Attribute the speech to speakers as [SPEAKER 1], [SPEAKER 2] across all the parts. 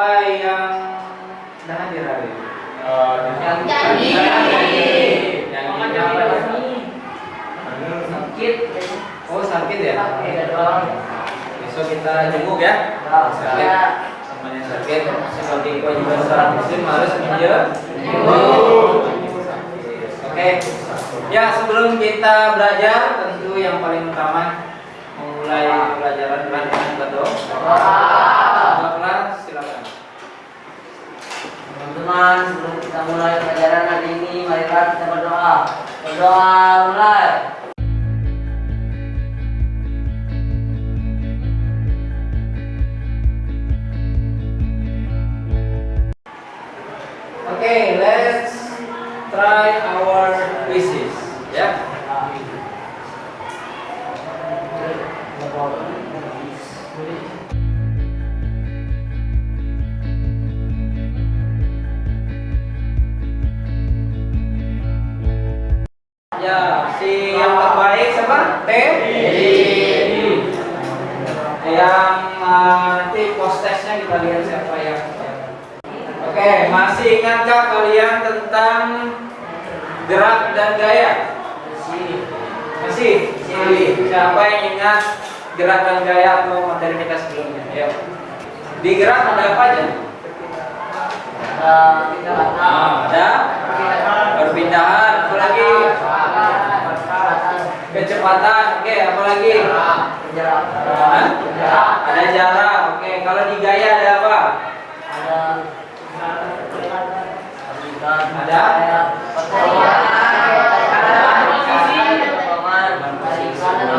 [SPEAKER 1] siapa yang dah hadir hari ini?
[SPEAKER 2] Yang sakit.
[SPEAKER 1] Oh sakit ya?
[SPEAKER 2] Sakit doang.
[SPEAKER 1] Besok kita jenguk ya. Sakit. Semuanya sakit. Seperti kewajiban seorang muslim harus menjenguk. Oke. Ya sebelum kita belajar, tentu yang paling utama memulai pelajaran dengan berdoa. Silakan.
[SPEAKER 2] Teman-teman, sebelum kita mulai pelajaran hari ini, marilah kita berdoa. Berdoa mulai.
[SPEAKER 1] Okay, let's try our wishes. Ya. Ya, si yang terbaik siapa? Yang nanti post testnya kita lihat siapa yang. Oke, masih ingatkah kalian tentang gerak dan gaya? Masih. Siapa yang ingat gerak dan gaya atau materi kita sebelumnya? Ya. Di gerak ada apa aja? Ada perpindahan, apa lagi? Kecepatan, oke, apa lagi? Ada jarak, oke. Kalau di gaya ada apa? Ada?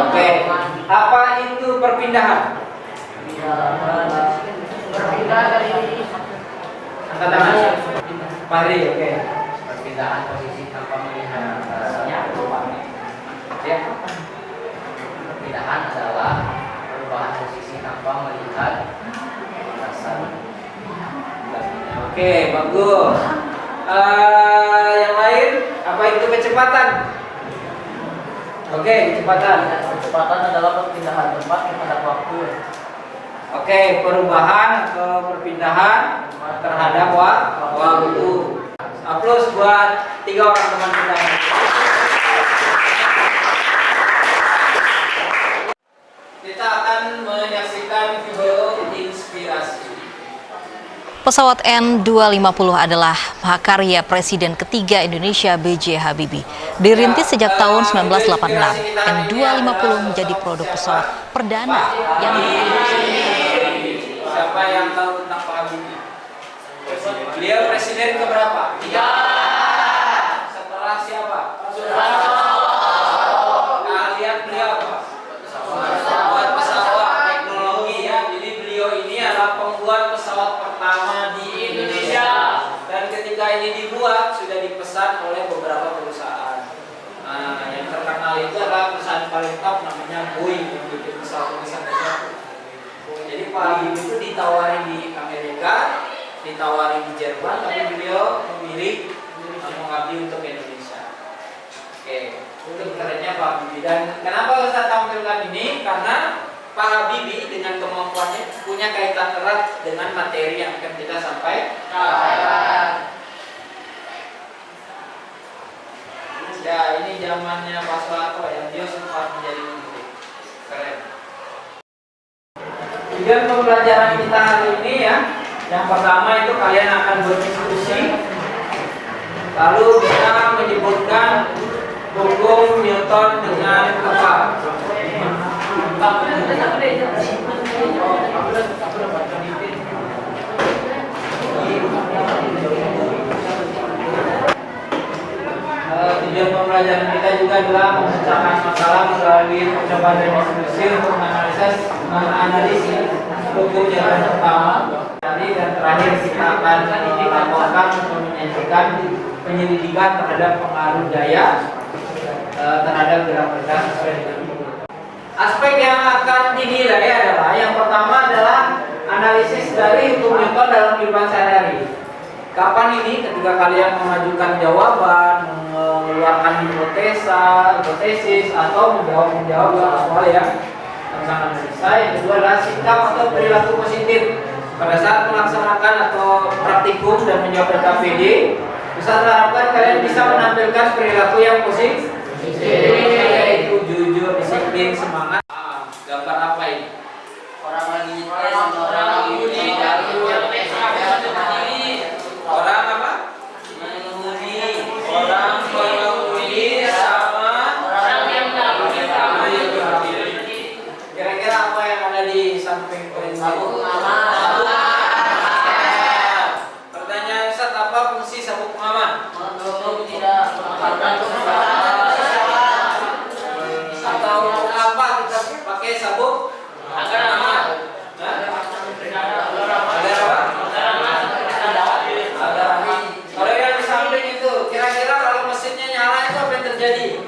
[SPEAKER 1] Oke. Apa itu perpindahan? Angkat tangan. Mari, oke. Perpindahan posisi tanpa melihat ya.
[SPEAKER 2] Perpindahan adalah perubahan posisi tanpa melihat atasan.
[SPEAKER 1] Oke, bagus. Yang lain, apa itu kecepatan? Oke, kecepatan.
[SPEAKER 2] Kecepatan adalah perpindahan tempat terhadap waktu.
[SPEAKER 1] Oke, perubahan atau perpindahan terhadap waktu. Aplaus buat 3 orang teman kita. Kita akan menyaksikan video inspirasi.
[SPEAKER 3] Pesawat N250 adalah mahakarya Presiden ketiga Indonesia B.J. Habibie. Dirintis sejak tahun 1986, N250 menjadi produk pesawat perdana yang
[SPEAKER 1] Siapa yang tahu tentang Pak Habibie? Beliau presiden keberapa? 3. Setelah siapa? Soeharto. Keahlian beliau apa? Buat pesawat teknologi ya. Jadi beliau ini adalah pembuat pesawat pertama di Indonesia. Dan ketika ini dibuat sudah dipesan oleh beberapa perusahaan. Nah, yang terkenal itu adalah perusahaan paling top namanya Boeing yang bikin pesawat-pesawat tersebut. Jadi Pak Habibie itu ditawari di Amerika, ditawari di Jerman, tapi beliau memilih mengabdi untuk Indonesia. Oke, itu kerennya Pak Habibie. Dan kenapa saya tampilkan ini? Karena Pak Habibie dengan kemampuannya punya kaitan erat dengan materi yang akan kita sampaikan. Ya, ini zamannya Pak Soeharto yang dia sempat menjadi menteri. Keren. Tujuan pembelajaran kita hari ini ya, yang pertama itu kalian akan berdiskusi, lalu bisa menyebutkan hukum Newton dengan apa? Tujuan pembelajaran kita juga adalah memecahkan masalah melalui percobaan dan diskusi untuk menganalisis hukum yang pertama. Dan terakhir kita akan melakukan atau menyajikan penyelidikan terhadap pengaruh daya terhadap gerak bergerak sesuai dengan hukum. Aspek yang akan dinilai adalah yang pertama adalah analisis dari hukum Newton dalam kehidupan sehari-hari. Kapan ini ketika kalian mengajukan jawaban, mengeluarkan hipotesis atau menjawab soal yang tentang analisa. Yang kedua adalah sikap atau perilaku positif pada saat melaksanakan atau praktikum dan menjawab LKPD, Ustaz harapkan kalian bisa menampilkan perilaku yang positif, yaitu jujur, disiplin, semangat. Gambar apa ini?
[SPEAKER 2] Orang lagi nyetir sama orang lagi
[SPEAKER 1] Orang apa?
[SPEAKER 2] mengemudi.
[SPEAKER 1] Orang mengemudi sama
[SPEAKER 2] Orang yang
[SPEAKER 1] kira-kira apa yang ada di samping prinsip?
[SPEAKER 2] sabuk pengaman.
[SPEAKER 1] Pertanyaan Ustaz, apa fungsi sabuk pengaman?
[SPEAKER 2] Untuk tidak menghambat
[SPEAKER 1] Atau untuk apa kita pakai sabuk?
[SPEAKER 2] agar aman.
[SPEAKER 1] Hah?
[SPEAKER 2] Agar
[SPEAKER 1] Agar apa? Kalau yang di samping itu, kira-kira kalau mesinnya nyala itu apa yang terjadi?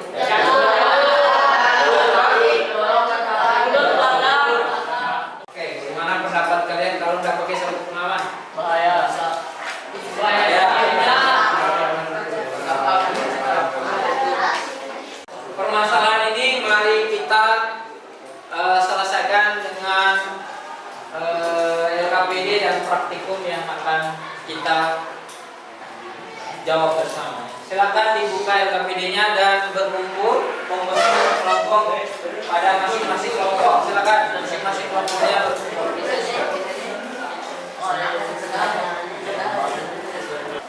[SPEAKER 1] Oke, gimana pendapat kalian kalau nggak pakai sabuk pengaman?
[SPEAKER 2] bahaya.
[SPEAKER 1] Permasalahan ini mari kita selesaikan dengan LKPD dan praktikum yang akan kita jawab bersama. Silakan dibuka LKPD-nya dan berkumpul membentuk kelompok pada masing-masing kelompok. Silakan masing-masing kelompoknya berkumpul.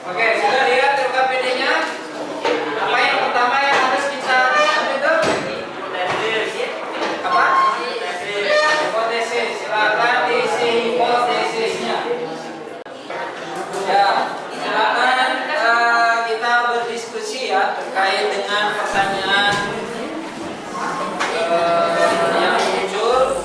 [SPEAKER 1] Oke, sudah lihat LKPD-nya? Apa yang pertama yang harus kita ambil tuh? Apa? Hipotesis. Silakan diisi hipotesisnya. Ya, silakan kita berdiskusi ya terkait dengan pertanyaan yang muncul.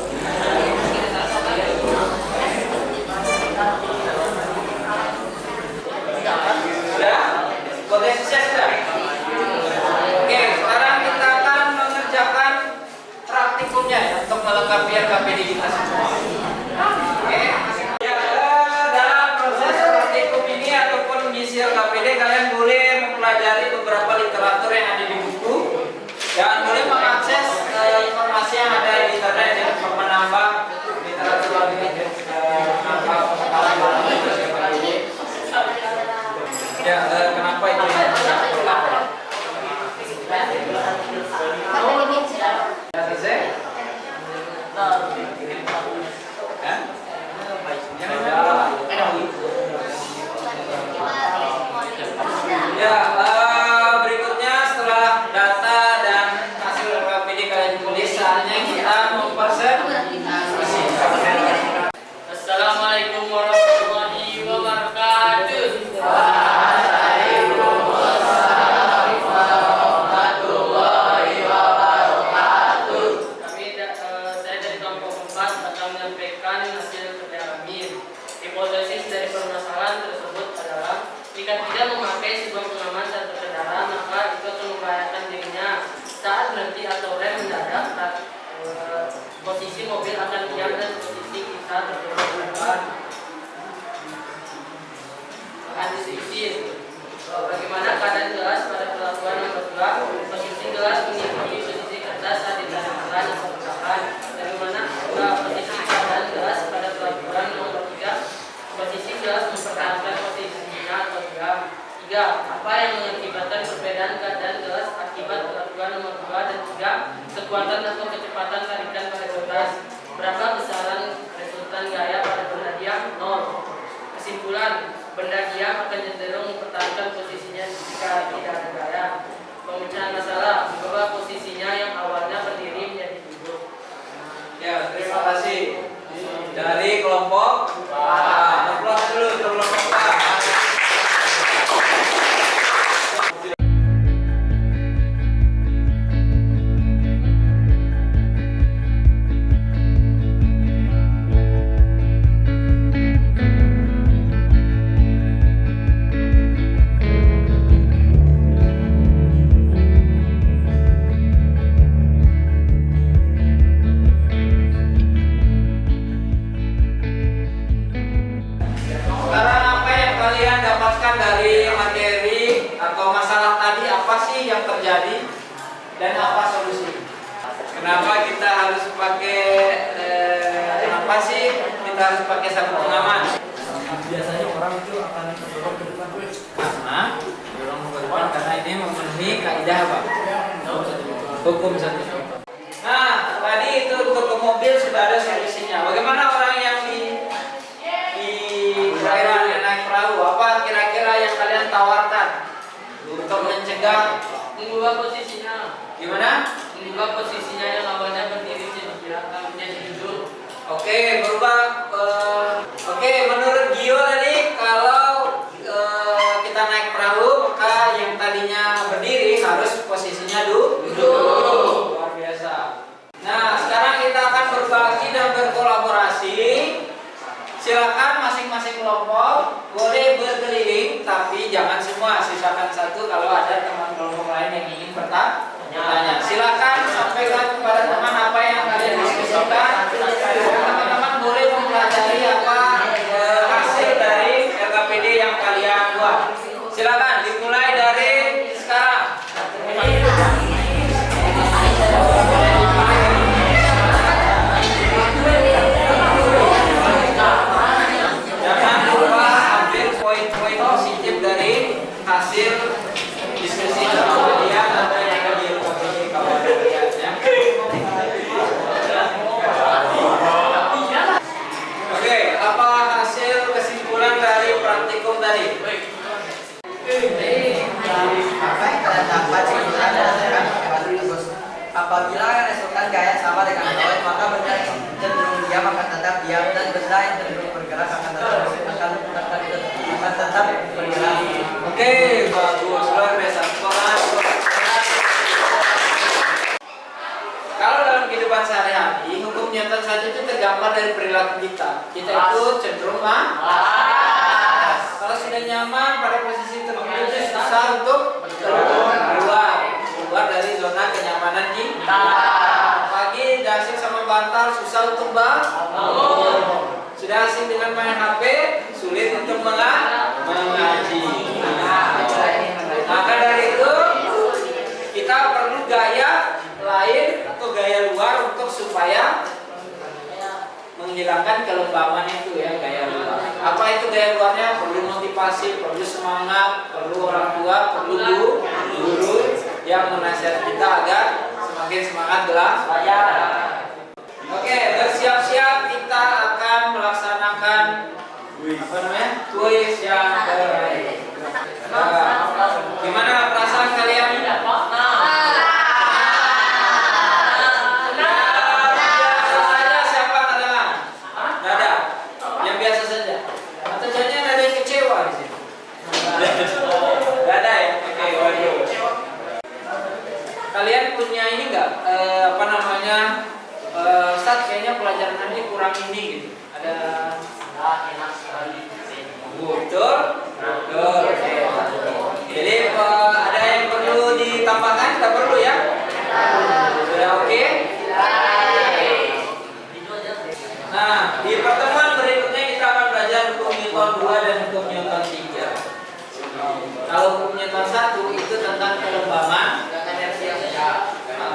[SPEAKER 1] Sudah? Hipotesisnya sudah? Oke, sekarang kita akan mengerjakan praktikumnya ya, untuk melengkapi LKPD kita semua. Oke, ya, dalam proses praktikum ini ataupun mengisi LKPD kalian boleh mempelajari beberapa literatur yang ada di buku dan boleh mengakses informasi yang ada di internet ya, untuk menambah literatur lagi ya, kenapa itu ya? Ya, selesai? Hah? Ya, berikutnya setelah data dan hasil LKPD kalian tulis, saatnya kita mempresentasi.
[SPEAKER 2] Assalamualaikum warahmatullahi wabarakatuh. Saya dari kelompok 4 akan menyampaikan hasil kerja kami. Hipotesis dari permasalahan tersebut adalah jika tidak memakai sebuah pengaman saat berkendara, maka itu akan membahayakan dirinya. Saat berhenti atau rem mendadak, posisi mobil akan diam dan posisi kita terdepan. Antisipasi. Bagaimana keadaan gelas pada pelabuhan nomor 2? Posisi gelas mengikuti posisi kertas saat ditarik jalan atau bertahan. Bagaimana posisi keadaan gelas pada pelabuhan nomor 3? Posisi gelas mempertahankan posisinya atau diam. 3. Apa yang mengakibatkan perbedaan keadaan gelas akibat pelabuhan nomor 2 dan 3? Kekuatan atau kecepatan tarikan pada gelas. Berapa besaran resultan gaya pada benda diam? 0. Kesimpulan, benda diam akan cenderung mempertahankan posisinya jika tidak ada gaya. Pemecahan masalah, mengubah posisinya yang awalnya berdiri menjadi duduk.
[SPEAKER 1] Ya, terima kasih. Dari kelompok aplaus dulu untuk kelompok A. Sekarang apa yang kalian dapatkan dari materi atau masalah tadi, apa sih yang terjadi dan apa solusi? Kenapa kita harus pakai kenapa sih kita harus pakai sabuk pengaman.
[SPEAKER 4] Biasanya orang itu akan dorong ke depan.
[SPEAKER 1] Karena dorong ke depan karena ini memenuhi kaidah apa? Hukum satu. Nah, tadi itu untuk ke mobil sudah ada solusinya. Bagaimana orang yang di perairan yang naik perahu? Apa kira-kira yang kalian tawarkan untuk mencegah?
[SPEAKER 2] Mengubah posisinya.
[SPEAKER 1] Gimana?
[SPEAKER 2] Mengubah posisinya yang awalnya berdiri menjadi duduk.
[SPEAKER 1] Oke, berubah. Oke, menurut Gio tadi kalau kita naik perahu maka yang tadinya berdiri harus posisinya duduk. Luar biasa. Nah, sekarang kita akan berbagi dan berkolaborasi. Silakan masing-masing kelompok boleh berkeliling, tapi jangan semua, sisakan satu kalau ada teman kelompok lain yang ingin bertanya. Silakan sampaikan kepada teman apa yang kalian diskusikan. Teman-teman boleh mempelajari apa hasil dari LKPD yang kalian buat. Silakan dimulai dari sekarang. Jangan lupa ambil poin-poin positif dari hasil diskusi kalian atau yang ada di LKPD kawan kalian ya. Oke, apa hasil kesimpulan dari praktikum tadi?
[SPEAKER 4] Apa yang kalian dapat kesimpulan berdasarkan hewan tersebut? Apabila resultan gaya sama dengan lawan, maka benda yang cenderung diam akan tetap diam dan benda yang cenderung bergerak akan tetap bergerak.
[SPEAKER 1] Oke, bagus, luar biasa. Kalau dalam kehidupan sehari-hari, hukum Newton saja itu tergambar dari perilaku kita. Kita itu cenderung malas. Kalau sudah nyaman pada posisi tertentu, susah untuk keluar dari zona kenyamanan kita. Pagi udah asik sama bantal, susah untuk bangun. Sudah asik dengan main HP, sulit untuk mengaji. Maka dari itu kita perlu gaya lain atau gaya luar untuk supaya menghilangkan kelembaban itu ya, gaya luar. Apa itu gaya luarnya? Perlu motivasi, perlu semangat, perlu orang tua, perlu guru yang menasihat kita agar semakin semangat belajar. Oke, bersiap-siap kita akan melaksanakan kuis yang baik. Gimana perasaan kalian? Kalian punya ini enggak Ustaz kayaknya pelajaran nanti kurang ini gitu. Ada enak sekali. Betul. Jadi ada yang perlu ditambahkan? Tidak perlu ya? Sudah oke? Nah, di pertemuan berikutnya kita akan belajar hukum Newton 2 dan hukum Newton 3. Kalau hukum Newton 1 itu tentang kelembaban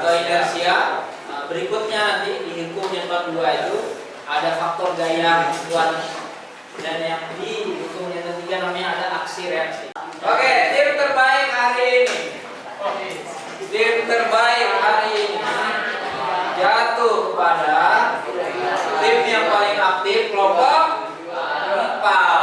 [SPEAKER 1] atau inersia. Berikutnya nanti di hukum Newton 2 itu ada faktor gaya kuat, dan yang di hukum Newton 3 namanya ada aksi reaksi. Oke, tim terbaik hari ini. Tim terbaik hari ini jatuh kepada tim yang paling aktif, kelompok 4.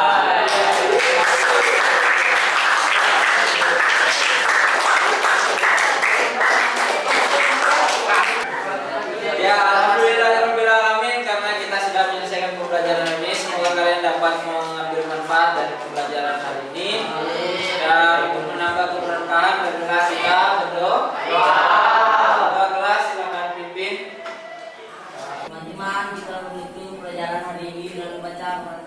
[SPEAKER 1] Ya, alhamdulillahirobbilalamin, karena kita sudah menyelesaikan pembelajaran ini, semoga kalian dapat mengambil manfaat dari pembelajaran hari ini. Dan untuk menambah keberkahan, marilah kita berdoa. Doa kelas, silakan pimpin.
[SPEAKER 2] Teman-teman, kita menutup pelajaran hari ini dengan membaca Al-Quran.